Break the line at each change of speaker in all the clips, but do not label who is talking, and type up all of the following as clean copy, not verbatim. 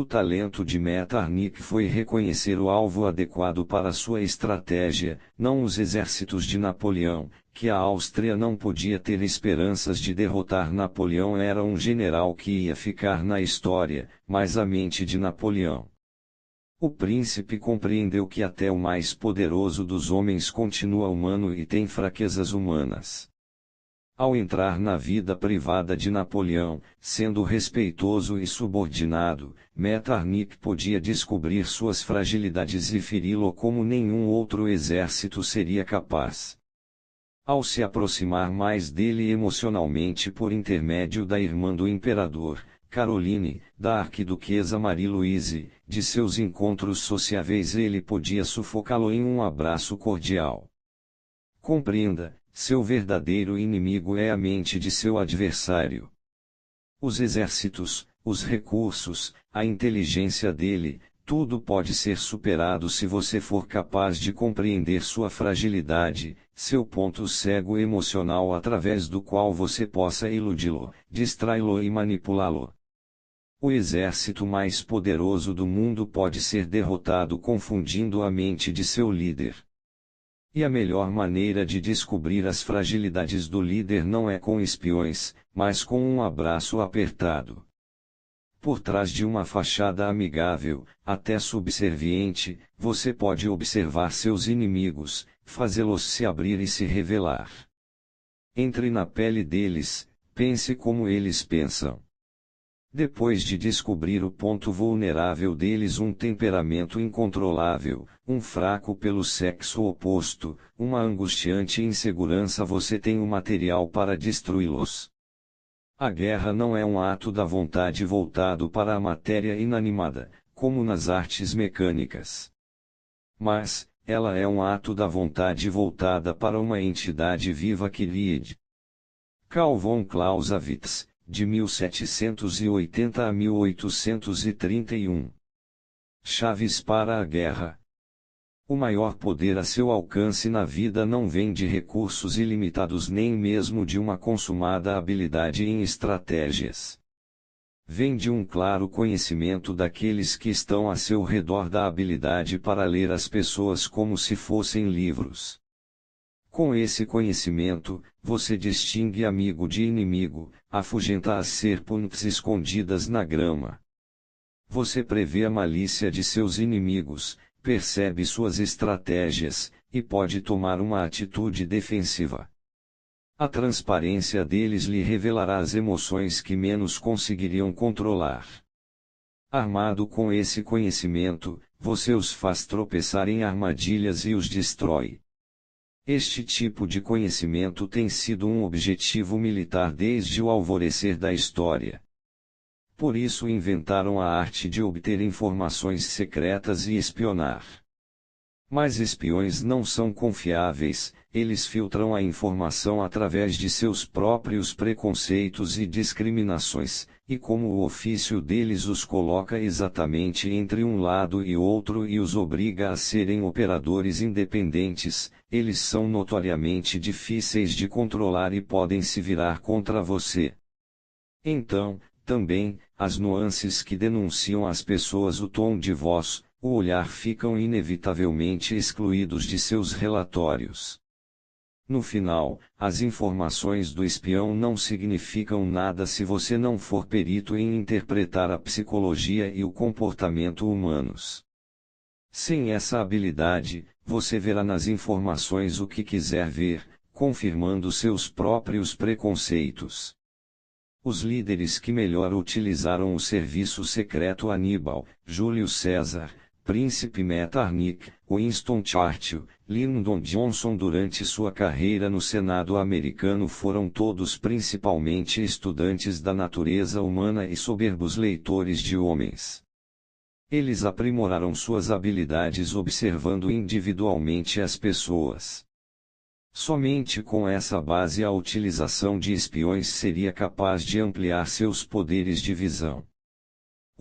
O talento de Metternich foi reconhecer o alvo adequado para sua estratégia, não os exércitos de Napoleão, que a Áustria não podia ter esperanças de derrotar. Napoleão era um general que ia ficar na história, mas a mente de Napoleão. O príncipe compreendeu que até o mais poderoso dos homens continua humano e tem fraquezas humanas. Ao entrar na vida privada de Napoleão, sendo respeitoso e subordinado, Metternich podia descobrir suas fragilidades e feri-lo como nenhum outro exército seria capaz. Ao se aproximar mais dele emocionalmente por intermédio da irmã do imperador, Caroline, da arquiduquesa Marie-Louise, de seus encontros sociáveis, ele podia sufocá-lo em um abraço cordial. Compreenda, seu verdadeiro inimigo é a mente de seu adversário. Os exércitos, os recursos, a inteligência dele, tudo pode ser superado se você for capaz de compreender sua fragilidade, seu ponto cego emocional através do qual você possa iludi-lo, distraí-lo e manipulá-lo. O exército mais poderoso do mundo pode ser derrotado confundindo a mente de seu líder. E a melhor maneira de descobrir as fragilidades do líder não é com espiões, mas com um abraço apertado. Por trás de uma fachada amigável, até subserviente, você pode observar seus inimigos, fazê-los se abrir e se revelar. Entre na pele deles, pense como eles pensam. Depois de descobrir o ponto vulnerável deles, um temperamento incontrolável, um fraco pelo sexo oposto, uma angustiante insegurança, você tem o material para destruí-los. A guerra não é um ato da vontade voltado para a matéria inanimada, como nas artes mecânicas. Mas, ela é um ato da vontade voltada para uma entidade viva que lide. Carl von Clausewitz, de 1780 a 1831. Chaves para a guerra. O maior poder a seu alcance na vida não vem de recursos ilimitados nem mesmo de uma consumada habilidade em estratégias. Vem de um claro conhecimento daqueles que estão a seu redor, da habilidade para ler as pessoas como se fossem livros. Com esse conhecimento, você distingue amigo de inimigo, afugenta as serpentes escondidas na grama. Você prevê a malícia de seus inimigos, percebe suas estratégias, e pode tomar uma atitude defensiva. A transparência deles lhe revelará as emoções que menos conseguiriam controlar. Armado com esse conhecimento, você os faz tropeçar em armadilhas e os destrói. Este tipo de conhecimento tem sido um objetivo militar desde o alvorecer da história. Por isso inventaram a arte de obter informações secretas e espionar. Mas espiões não são confiáveis, eles filtram a informação através de seus próprios preconceitos e discriminações, e como o ofício deles os coloca exatamente entre um lado e outro e os obriga a serem operadores independentes, eles são notoriamente difíceis de controlar e podem se virar contra você. Então, também, as nuances que denunciam às pessoas o tom de voz, o olhar ficam inevitavelmente excluídos de seus relatórios. No final, as informações do espião não significam nada se você não for perito em interpretar a psicologia e o comportamento humanos. Sem essa habilidade, você verá nas informações o que quiser ver, confirmando seus próprios preconceitos. Os líderes que melhor utilizaram o serviço secreto: Aníbal, Júlio César, Príncipe Metternich, Winston Churchill, Lyndon Johnson durante sua carreira no Senado americano foram todos principalmente estudantes da natureza humana e soberbos leitores de homens. Eles aprimoraram suas habilidades observando individualmente as pessoas. Somente com essa base a utilização de espiões seria capaz de ampliar seus poderes de visão.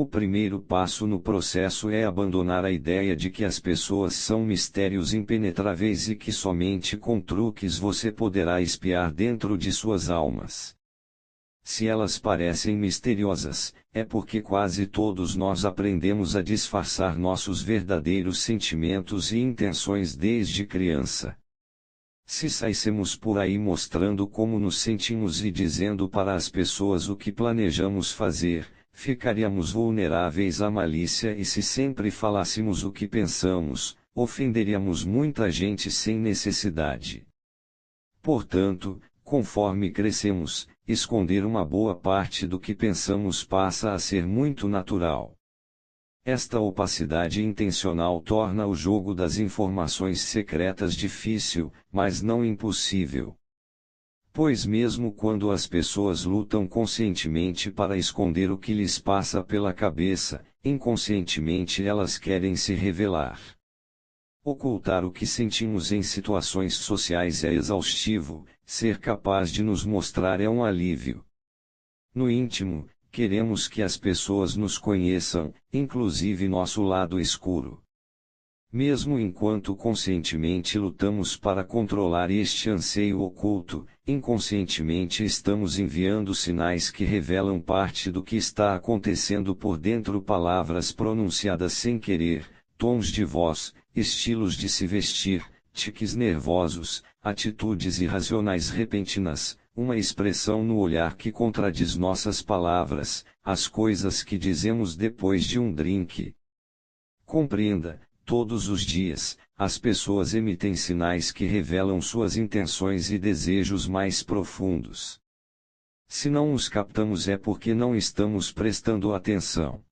O primeiro passo no processo é abandonar a ideia de que as pessoas são mistérios impenetráveis e que somente com truques você poderá espiar dentro de suas almas. Se elas parecem misteriosas, é porque quase todos nós aprendemos a disfarçar nossos verdadeiros sentimentos e intenções desde criança. Se saíssemos por aí mostrando como nos sentimos e dizendo para as pessoas o que planejamos fazer, ficaríamos vulneráveis à malícia, e se sempre falássemos o que pensamos, ofenderíamos muita gente sem necessidade. Portanto, conforme crescemos, esconder uma boa parte do que pensamos passa a ser muito natural. Esta opacidade intencional torna o jogo das informações secretas difícil, mas não impossível. Pois mesmo quando as pessoas lutam conscientemente para esconder o que lhes passa pela cabeça, inconscientemente elas querem se revelar. Ocultar o que sentimos em situações sociais é exaustivo, ser capaz de nos mostrar é um alívio. No íntimo, queremos que as pessoas nos conheçam, inclusive nosso lado escuro. Mesmo enquanto conscientemente lutamos para controlar este anseio oculto, inconscientemente estamos enviando sinais que revelam parte do que está acontecendo por dentro, palavras pronunciadas sem querer, tons de voz, estilos de se vestir, tiques nervosos, atitudes irracionais repentinas, uma expressão no olhar que contradiz nossas palavras, as coisas que dizemos depois de um drink. Compreenda, todos os dias, as pessoas emitem sinais que revelam suas intenções e desejos mais profundos. Se não os captamos é porque não estamos prestando atenção.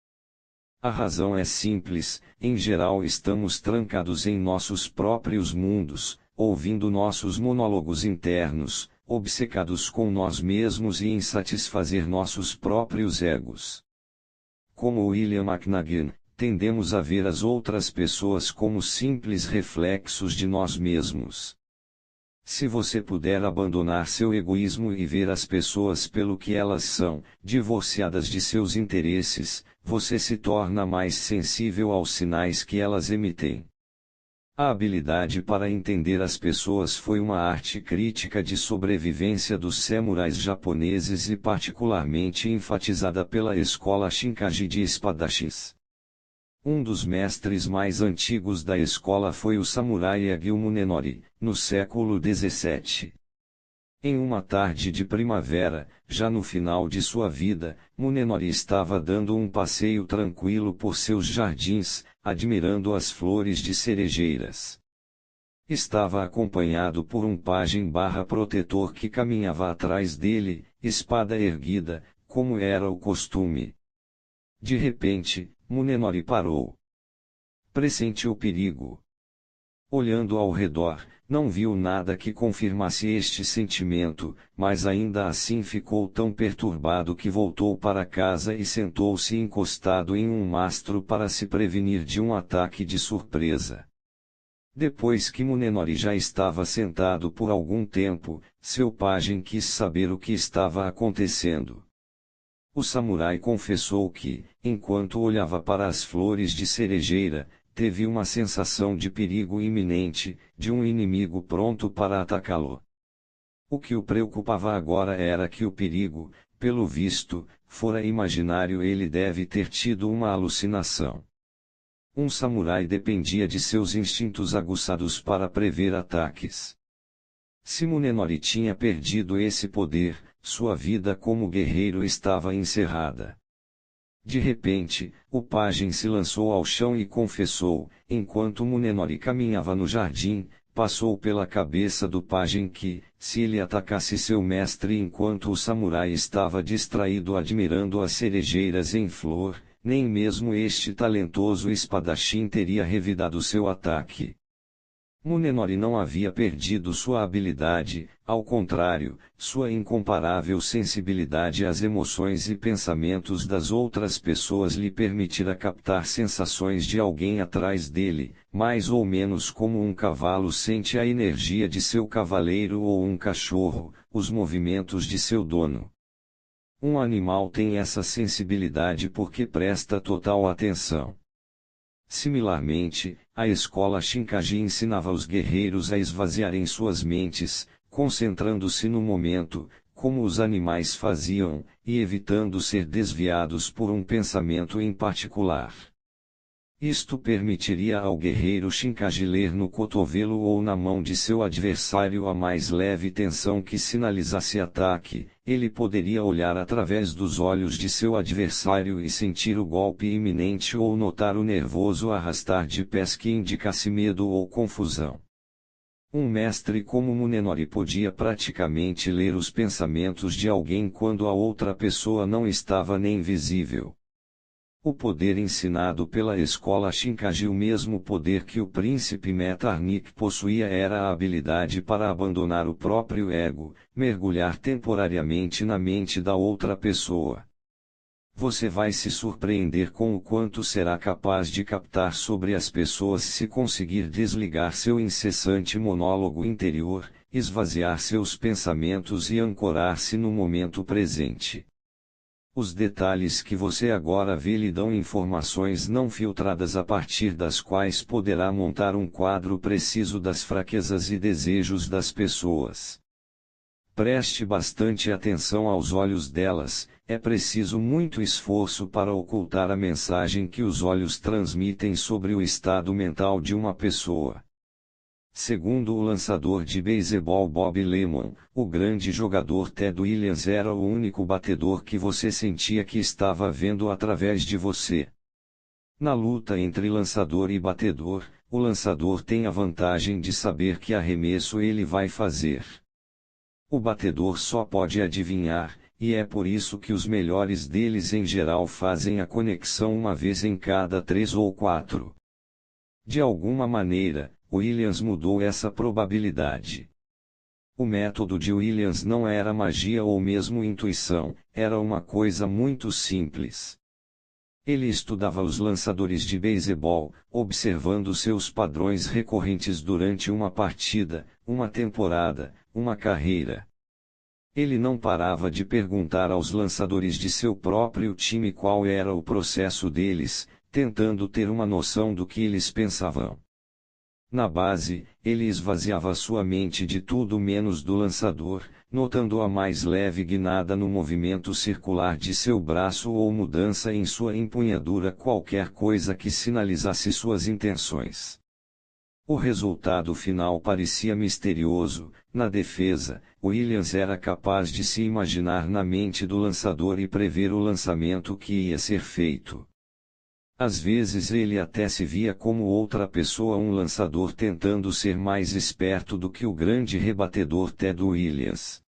A razão é simples: em geral estamos trancados em nossos próprios mundos, ouvindo nossos monólogos internos, obcecados com nós mesmos e em satisfazer nossos próprios egos. Como William McNaghan, tendemos a ver as outras pessoas como simples reflexos de nós mesmos. Se você puder abandonar seu egoísmo e ver as pessoas pelo que elas são, divorciadas de seus interesses, você se torna mais sensível aos sinais que elas emitem. A habilidade para entender as pessoas foi uma arte crítica de sobrevivência dos samurais japoneses e particularmente enfatizada pela escola Shinkaji de espadachins. Um dos mestres mais antigos da escola foi o samurai Agio Munenori, no século XVII. Em uma tarde de primavera, já no final de sua vida, Munenori estava dando um passeio tranquilo por seus jardins, admirando as flores de cerejeiras. Estava acompanhado por um pajem/protetor que caminhava atrás dele, espada erguida, como era o costume. De repente, Munenori parou. Pressentiu perigo. Olhando ao redor, não viu nada que confirmasse este sentimento, mas ainda assim ficou tão perturbado que voltou para casa e sentou-se encostado em um mastro para se prevenir de um ataque de surpresa. Depois que Munenori já estava sentado por algum tempo, seu pajem quis saber o que estava acontecendo. O samurai confessou que, enquanto olhava para as flores de cerejeira, teve uma sensação de perigo iminente, de um inimigo pronto para atacá-lo. O que o preocupava agora era que o perigo, pelo visto, fora imaginário. Ele deve ter tido uma alucinação. Um samurai dependia de seus instintos aguçados para prever ataques. Se Munenori tinha perdido esse poder, sua vida como guerreiro estava encerrada. De repente, o pajem se lançou ao chão e confessou, enquanto Munenori caminhava no jardim, passou pela cabeça do pajem que, se ele atacasse seu mestre enquanto o samurai estava distraído admirando as cerejeiras em flor, nem mesmo este talentoso espadachim teria revidado seu ataque. Munenori não havia perdido sua habilidade, ao contrário, sua incomparável sensibilidade às emoções e pensamentos das outras pessoas lhe permitira captar sensações de alguém atrás dele, mais ou menos como um cavalo sente a energia de seu cavaleiro ou um cachorro, os movimentos de seu dono. Um animal tem essa sensibilidade porque presta total atenção. Similarmente, a escola Shinkaji ensinava os guerreiros a esvaziarem suas mentes, concentrando-se no momento, como os animais faziam, e evitando ser desviados por um pensamento em particular. Isto permitiria ao guerreiro Shinkaji ler no cotovelo ou na mão de seu adversário a mais leve tensão que sinalizasse ataque. Ele poderia olhar através dos olhos de seu adversário e sentir o golpe iminente ou notar o nervoso arrastar de pés que indicasse medo ou confusão. Um mestre como Munenori podia praticamente ler os pensamentos de alguém quando a outra pessoa não estava nem visível. O poder ensinado pela escola Shinkaji, o mesmo poder que o príncipe Metternich possuía, era a habilidade para abandonar o próprio ego, mergulhar temporariamente na mente da outra pessoa. Você vai se surpreender com o quanto será capaz de captar sobre as pessoas se conseguir desligar seu incessante monólogo interior, esvaziar seus pensamentos e ancorar-se no momento presente. Os detalhes que você agora vê lhe dão informações não filtradas a partir das quais poderá montar um quadro preciso das fraquezas e desejos das pessoas. Preste bastante atenção aos olhos delas, é preciso muito esforço para ocultar a mensagem que os olhos transmitem sobre o estado mental de uma pessoa. Segundo o lançador de beisebol Bob Lemon, o grande jogador Ted Williams era o único batedor que você sentia que estava vendo através de você. Na luta entre lançador e batedor, o lançador tem a vantagem de saber que arremesso ele vai fazer. O batedor só pode adivinhar, e é por isso que os melhores deles em geral fazem a conexão uma vez em cada 3 ou 4. De alguma maneira, Williams mudou essa probabilidade. O método de Williams não era magia ou mesmo intuição, era uma coisa muito simples. Ele estudava os lançadores de beisebol, observando seus padrões recorrentes durante uma partida, uma temporada, uma carreira. Ele não parava de perguntar aos lançadores de seu próprio time qual era o processo deles, tentando ter uma noção do que eles pensavam. Na base, ele esvaziava sua mente de tudo menos do lançador, notando a mais leve guinada no movimento circular de seu braço ou mudança em sua empunhadura, qualquer coisa que sinalizasse suas intenções. O resultado final parecia misterioso. Na defesa, Williams era capaz de se imaginar na mente do lançador e prever o lançamento que ia ser feito. Às vezes ele até se via como outra pessoa, um lançador tentando ser mais esperto do que o grande rebatedor Ted Williams.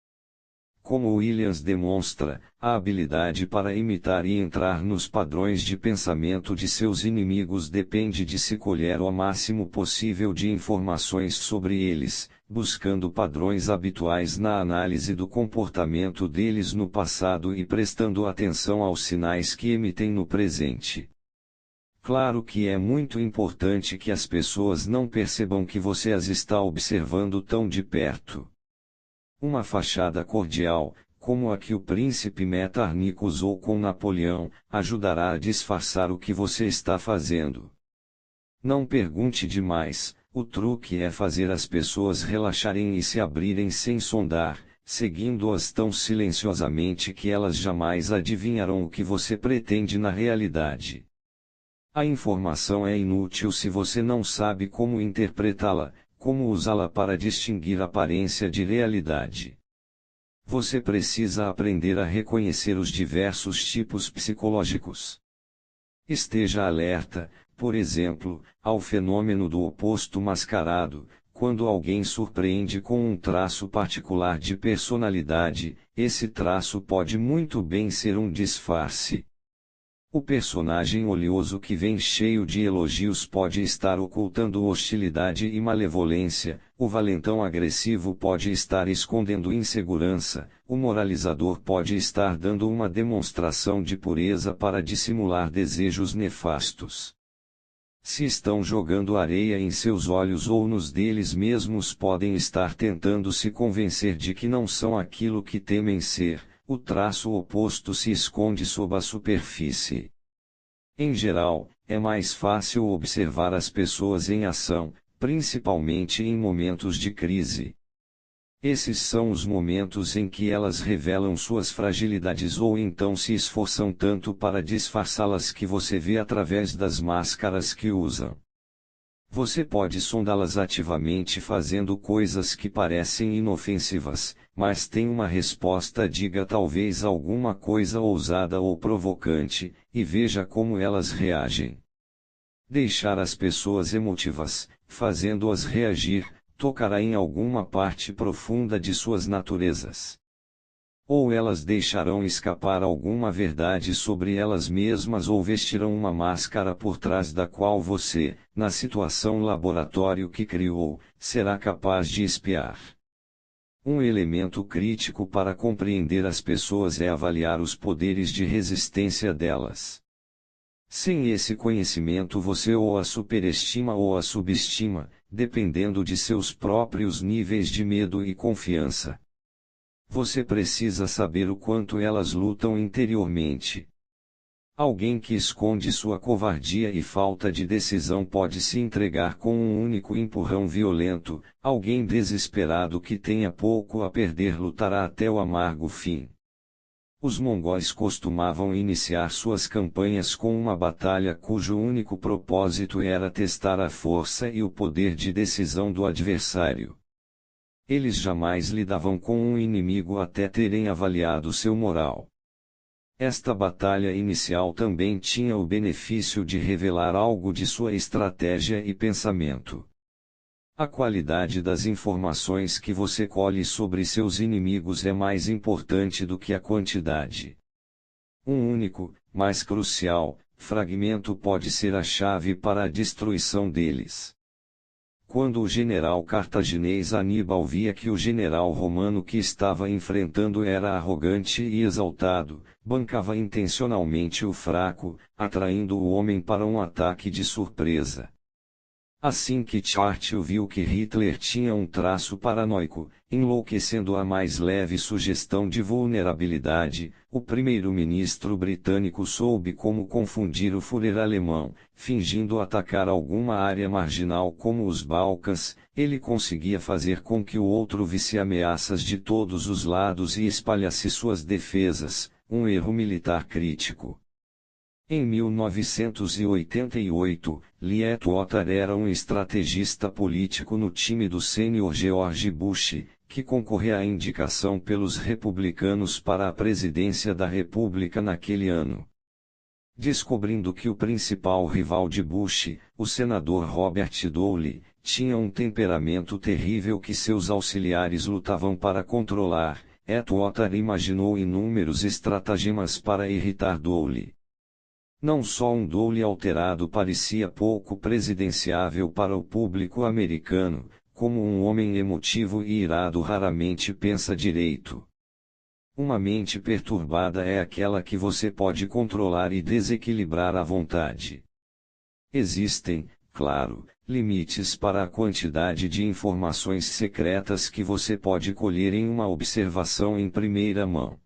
Como Williams demonstra, a habilidade para imitar e entrar nos padrões de pensamento de seus inimigos depende de se colher o máximo possível de informações sobre eles, buscando padrões habituais na análise do comportamento deles no passado e prestando atenção aos sinais que emitem no presente. Claro que é muito importante que as pessoas não percebam que você as está observando tão de perto. Uma fachada cordial, como a que o príncipe Metternich usou com Napoleão, ajudará a disfarçar o que você está fazendo. Não pergunte demais, o truque é fazer as pessoas relaxarem e se abrirem sem sondar, seguindo-as tão silenciosamente que elas jamais adivinharão o que você pretende na realidade. A informação é inútil se você não sabe como interpretá-la, como usá-la para distinguir aparência de realidade. Você precisa aprender a reconhecer os diversos tipos psicológicos. Esteja alerta, por exemplo, ao fenômeno do oposto mascarado. Quando alguém surpreende com um traço particular de personalidade, esse traço pode muito bem ser um disfarce. O personagem oleoso que vem cheio de elogios pode estar ocultando hostilidade e malevolência, o valentão agressivo pode estar escondendo insegurança, o moralizador pode estar dando uma demonstração de pureza para dissimular desejos nefastos. Se estão jogando areia em seus olhos ou nos deles mesmos, podem estar tentando se convencer de que não são aquilo que temem ser. O traço oposto se esconde sob a superfície. Em geral, é mais fácil observar as pessoas em ação, principalmente em momentos de crise. Esses são os momentos em que elas revelam suas fragilidades ou então se esforçam tanto para disfarçá-las que você vê através das máscaras que usam. Você pode sondá-las ativamente fazendo coisas que parecem inofensivas, mas tem uma resposta, diga talvez alguma coisa ousada ou provocante, e veja como elas reagem. Deixar as pessoas emotivas, fazendo-as reagir, tocará em alguma parte profunda de suas naturezas. Ou elas deixarão escapar alguma verdade sobre elas mesmas ou vestirão uma máscara por trás da qual você, na situação laboratório que criou, será capaz de espiar. Um elemento crítico para compreender as pessoas é avaliar os poderes de resistência delas. Sem esse conhecimento você ou a superestima ou a subestima, dependendo de seus próprios níveis de medo e confiança. Você precisa saber o quanto elas lutam interiormente. Alguém que esconde sua covardia e falta de decisão pode se entregar com um único empurrão violento, alguém desesperado que tenha pouco a perder lutará até o amargo fim. Os mongóis costumavam iniciar suas campanhas com uma batalha cujo único propósito era testar a força e o poder de decisão do adversário. Eles jamais lidavam com um inimigo até terem avaliado seu moral. Esta batalha inicial também tinha o benefício de revelar algo de sua estratégia e pensamento. A qualidade das informações que você colhe sobre seus inimigos é mais importante do que a quantidade. Um único, mas crucial, fragmento pode ser a chave para a destruição deles. Quando o general cartaginês Aníbal via que o general romano que estava enfrentando era arrogante e exaltado, bancava intencionalmente o fraco, atraindo o homem para um ataque de surpresa. Assim que Churchill viu que Hitler tinha um traço paranoico, enlouquecendo a mais leve sugestão de vulnerabilidade, o primeiro-ministro britânico soube como confundir o Führer alemão, fingindo atacar alguma área marginal como os Balcãs, ele conseguia fazer com que o outro visse ameaças de todos os lados e espalhasse suas defesas, um erro militar crítico. Em 1988, Lietwater era um estrategista político no time do sênior George Bush, que concorria à indicação pelos republicanos para a presidência da República naquele ano. Descobrindo que o principal rival de Bush, o senador Robert Dole, tinha um temperamento terrível que seus auxiliares lutavam para controlar, Atwater imaginou inúmeros estratagemas para irritar Dole. Não só um Dole alterado parecia pouco presidenciável para o público americano, como um homem emotivo e irado raramente pensa direito. Uma mente perturbada é aquela que você pode controlar e desequilibrar à vontade. Existem, claro, limites para a quantidade de informações secretas que você pode colher em uma observação em primeira mão.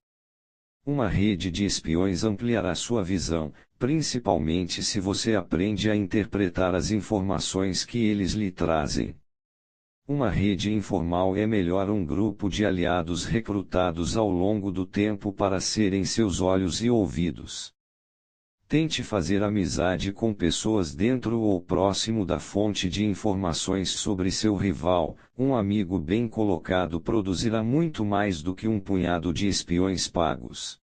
Uma rede de espiões ampliará sua visão, principalmente se você aprende a interpretar as informações que eles lhe trazem. Uma rede informal é melhor um grupo de aliados recrutados ao longo do tempo para serem seus olhos e ouvidos. Tente fazer amizade com pessoas dentro ou próximo da fonte de informações sobre seu rival. Um amigo bem colocado produzirá muito mais do que um punhado de espiões pagos.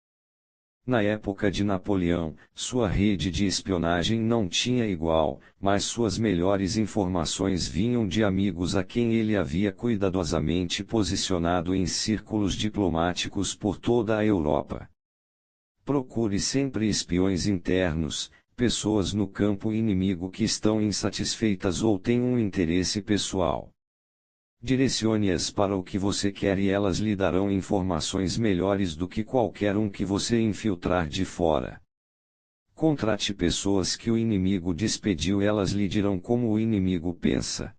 Na época de Napoleão, sua rede de espionagem não tinha igual, mas suas melhores informações vinham de amigos a quem ele havia cuidadosamente posicionado em círculos diplomáticos por toda a Europa. Procure sempre espiões internos, pessoas no campo inimigo que estão insatisfeitas ou têm um interesse pessoal. Direcione-as para o que você quer e elas lhe darão informações melhores do que qualquer um que você infiltrar de fora. Contrate pessoas que o inimigo despediu, elas lhe dirão como o inimigo pensa.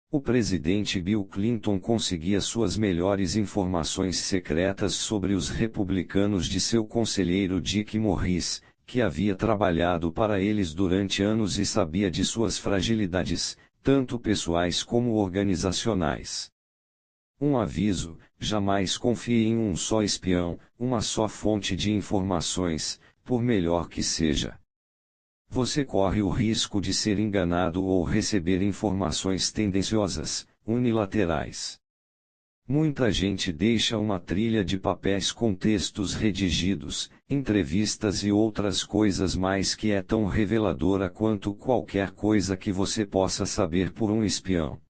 O presidente Bill Clinton conseguia suas melhores informações secretas sobre os republicanos de seu conselheiro Dick Morris, que havia trabalhado para eles durante anos e sabia de suas fragilidades, tanto pessoais como organizacionais. Um aviso: jamais confie em um só espião, uma só fonte de informações, por melhor que seja. Você corre o risco de ser enganado ou receber informações tendenciosas, unilaterais. Muita gente deixa uma trilha de papéis com textos redigidos, entrevistas e outras coisas mais que é tão reveladora quanto qualquer coisa que você possa saber por um espião.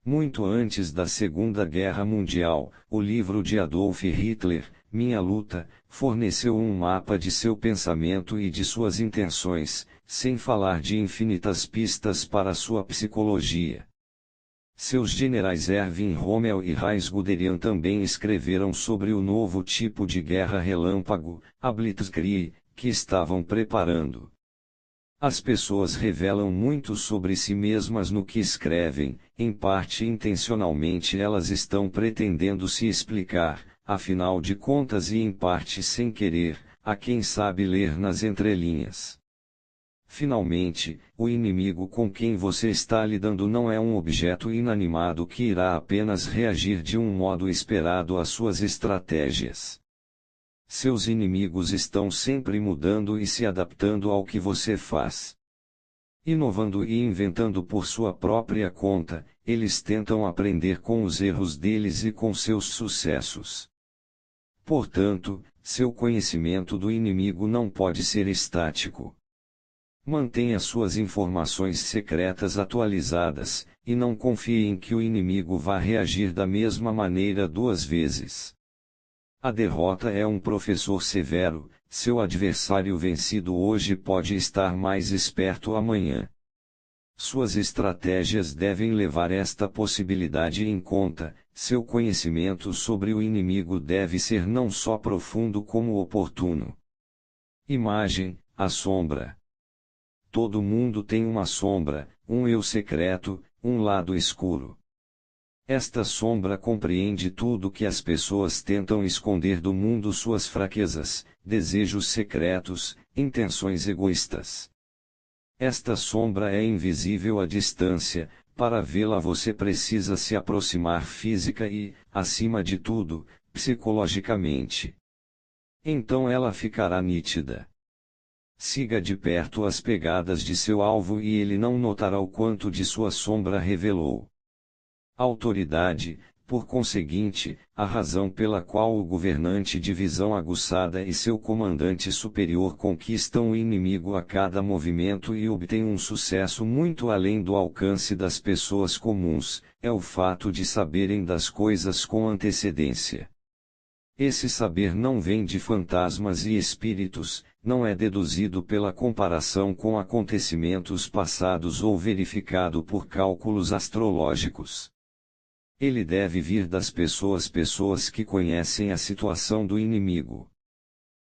Muito antes da Segunda Guerra Mundial, o livro de Adolf Hitler, Minha Luta, forneceu um mapa de seu pensamento e de suas intenções, sem falar de infinitas pistas para sua psicologia. Seus generais Erwin Rommel e Heinz Guderian também escreveram sobre o novo tipo de guerra relâmpago, a Blitzkrieg, que estavam preparando. As pessoas revelam muito sobre si mesmas no que escrevem, em parte intencionalmente elas estão pretendendo se explicar, afinal de contas e em parte sem querer, a quem sabe ler nas entrelinhas. Finalmente, o inimigo com quem você está lidando não é um objeto inanimado que irá apenas reagir de um modo esperado às suas estratégias. Seus inimigos estão sempre mudando e se adaptando ao que você faz. Inovando e inventando por sua própria conta, eles tentam aprender com os erros deles e com seus sucessos. Portanto, seu conhecimento do inimigo não pode ser estático. Mantenha suas informações secretas atualizadas, e não confie em que o inimigo vá reagir da mesma maneira duas vezes. A derrota é um professor severo, seu adversário vencido hoje pode estar mais esperto amanhã. Suas estratégias devem levar esta possibilidade em conta, seu conhecimento sobre o inimigo deve ser não só profundo como oportuno. Imagem: a sombra. Todo mundo tem uma sombra, um eu secreto, um lado escuro. Esta sombra compreende tudo que as pessoas tentam esconder do mundo: suas fraquezas, desejos secretos, intenções egoístas. Esta sombra é invisível à distância, para vê-la você precisa se aproximar física e, acima de tudo, psicologicamente. Então ela ficará nítida. Siga de perto as pegadas de seu alvo e ele não notará o quanto de sua sombra revelou. Autoridade, por conseguinte, a razão pela qual o governante de visão aguçada e seu comandante superior conquistam o inimigo a cada movimento e obtêm um sucesso muito além do alcance das pessoas comuns, é o fato de saberem das coisas com antecedência. Esse saber não vem de fantasmas e espíritos, não é deduzido pela comparação com acontecimentos passados ou verificado por cálculos astrológicos. Ele deve vir das pessoas que conhecem a situação do inimigo.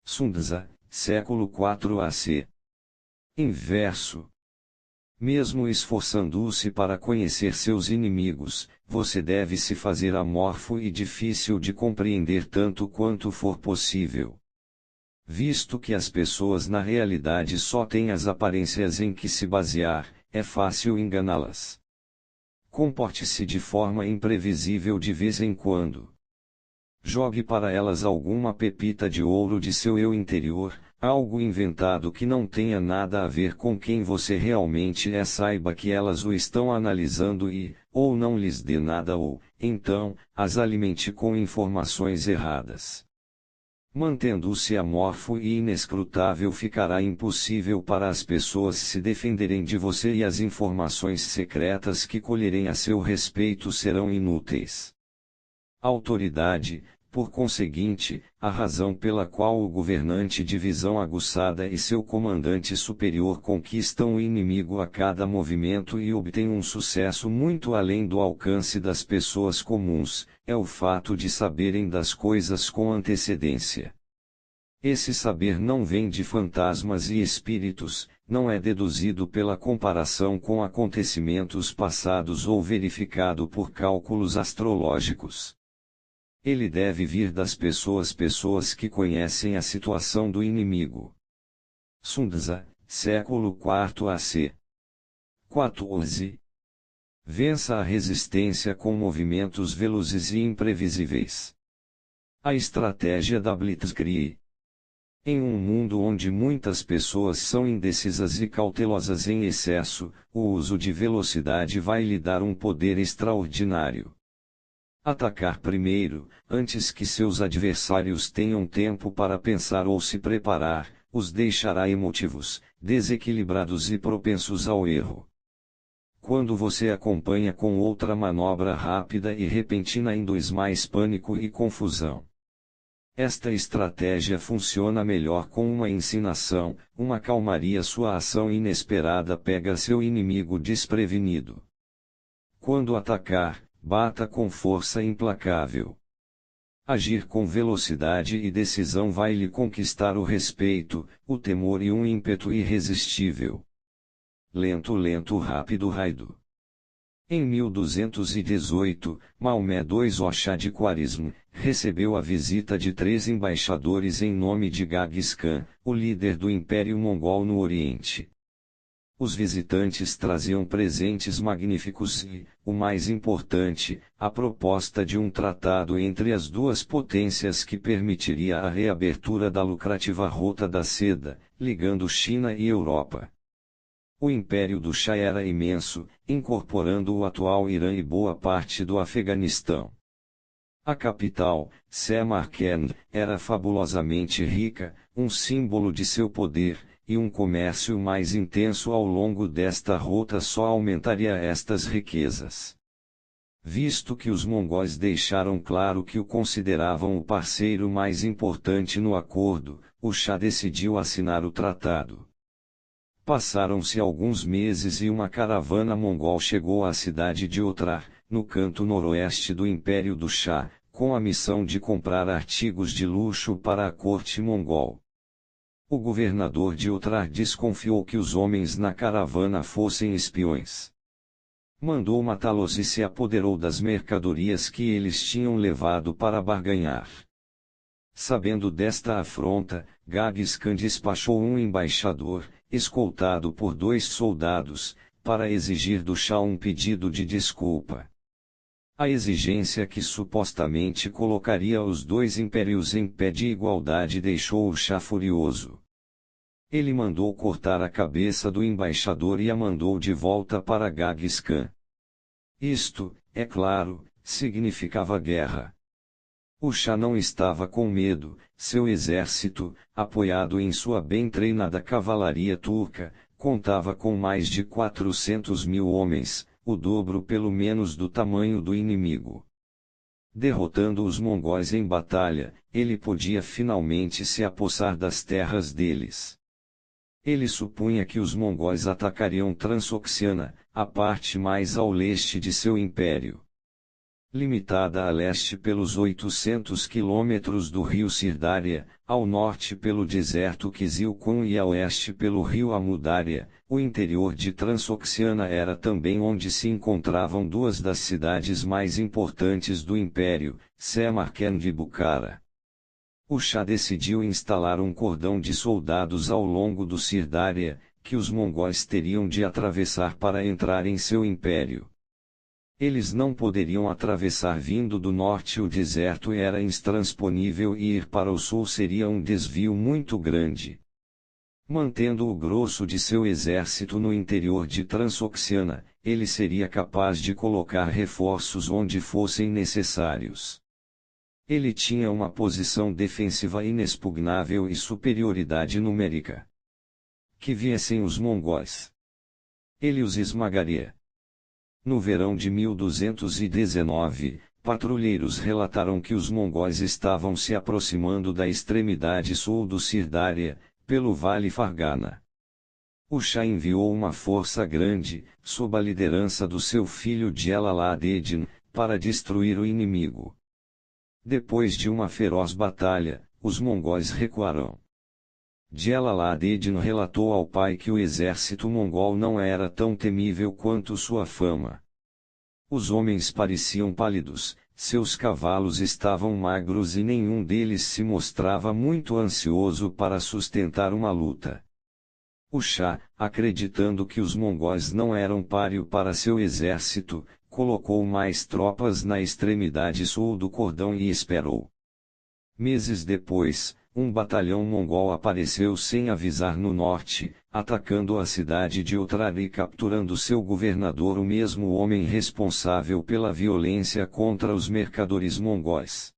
Sunza, século IV AC. Inverso. Mesmo esforçando-se para conhecer seus inimigos, você deve se fazer amorfo e difícil de compreender tanto quanto for possível. Visto que as pessoas na realidade só têm as aparências em que se basear, é fácil enganá-las. Comporte-se de forma imprevisível de vez em quando. Jogue para elas alguma pepita de ouro de seu eu interior, algo inventado que não tenha nada a ver com quem você realmente é. Saiba que elas o estão analisando e, ou não lhes dê nada ou, então, as alimente com informações erradas. Mantendo-se amorfo e inescrutável, ficará impossível para as pessoas se defenderem de você e as informações secretas que colherem a seu respeito serão inúteis. Autoridade, por conseguinte, a razão pela qual o governante de visão aguçada e seu comandante superior conquistam o inimigo a cada movimento e obtêm um sucesso muito além do alcance das pessoas comuns, é o fato de saberem das coisas com antecedência. Esse saber não vem de fantasmas e espíritos, não é deduzido pela comparação com acontecimentos passados ou verificado por cálculos astrológicos. Ele deve vir das pessoas que conhecem a situação do inimigo. Sunza, século IV AC. 14. Vença a resistência com movimentos velozes e imprevisíveis. A estratégia da Blitzkrieg. Em um mundo onde muitas pessoas são indecisas e cautelosas em excesso, o uso de velocidade vai lhe dar um poder extraordinário. Atacar primeiro, antes que seus adversários tenham tempo para pensar ou se preparar, os deixará emotivos, desequilibrados e propensos ao erro. Quando você acompanha com outra manobra rápida e repentina induz mais pânico e confusão. Esta estratégia funciona melhor com uma ensinação, uma calmaria. Sua ação inesperada pega seu inimigo desprevenido. Quando atacar, bata com força implacável. Agir com velocidade e decisão vai lhe conquistar o respeito, o temor e um ímpeto irresistível. Lento, lento, rápido, rápido. Em 1218, Maomé II Oxá de Khwarizm, recebeu a visita de 3 embaixadores em nome de Ghagis Khan, o líder do Império Mongol no Oriente. Os visitantes traziam presentes magníficos e, o mais importante, a proposta de um tratado entre as duas potências que permitiria a reabertura da lucrativa Rota da Seda, ligando China e Europa. O Império do Shah era imenso, incorporando o atual Irã e boa parte do Afeganistão. A capital, Samarcand, era fabulosamente rica, um símbolo de seu poder, e um comércio mais intenso ao longo desta rota só aumentaria estas riquezas. Visto que os mongóis deixaram claro que o consideravam o parceiro mais importante no acordo, o Shah decidiu assinar o tratado. Passaram-se alguns meses e uma caravana mongol chegou à cidade de Otrar, no canto noroeste do Império do Shah, com a missão de comprar artigos de luxo para a corte mongol. O governador de Otrar desconfiou que os homens na caravana fossem espiões. Mandou matá-los e se apoderou das mercadorias que eles tinham levado para barganhar. Sabendo desta afronta, Ghagis Khan despachou um embaixador, escoltado por 2 soldados, para exigir do Shah um pedido de desculpa. A exigência que supostamente colocaria os 2 impérios em pé de igualdade deixou o Shah furioso. Ele mandou cortar a cabeça do embaixador e a mandou de volta para Ghagis Khan. Isto, é claro, significava guerra. O Shah não estava com medo, seu exército, apoiado em sua bem treinada cavalaria turca, contava com mais de 400.000 homens, o dobro pelo menos do tamanho do inimigo. Derrotando os mongóis em batalha, ele podia finalmente se apossar das terras deles. Ele supunha que os mongóis atacariam Transoxiana, a parte mais ao leste de seu império. Limitada a leste pelos 800 quilômetros do rio Sirdária, ao norte pelo deserto Kizilkun e a oeste pelo rio Amudária, o interior de Transoxiana era também onde se encontravam 2 das cidades mais importantes do império, Samarcand e Bukhara. O Shah decidiu instalar um cordão de soldados ao longo do Sirdária, que os mongóis teriam de atravessar para entrar em seu império. Eles não poderiam atravessar vindo do norte, o deserto era intransponível e ir para o sul seria um desvio muito grande. Mantendo o grosso de seu exército no interior de Transoxiana, ele seria capaz de colocar reforços onde fossem necessários. Ele tinha uma posição defensiva inexpugnável e superioridade numérica. Que viessem os mongóis. Ele os esmagaria. No verão de 1219, patrulheiros relataram que os mongóis estavam se aproximando da extremidade sul do Sirdária, pelo Vale Fargana. O Shah enviou uma força grande, sob a liderança do seu filho Jalal-ad-Din, para destruir o inimigo. Depois de uma feroz batalha, os mongóis recuaram. Jalal-ad-Din relatou ao pai que o exército mongol não era tão temível quanto sua fama. Os homens pareciam pálidos, seus cavalos estavam magros e nenhum deles se mostrava muito ansioso para sustentar uma luta. O Shah, acreditando que os mongóis não eram páreo para seu exército, colocou mais tropas na extremidade sul do cordão e esperou. Meses depois, um batalhão mongol apareceu sem avisar no norte, atacando a cidade de Otrar e capturando seu governador, o mesmo homem responsável pela violência contra os mercadores mongóis.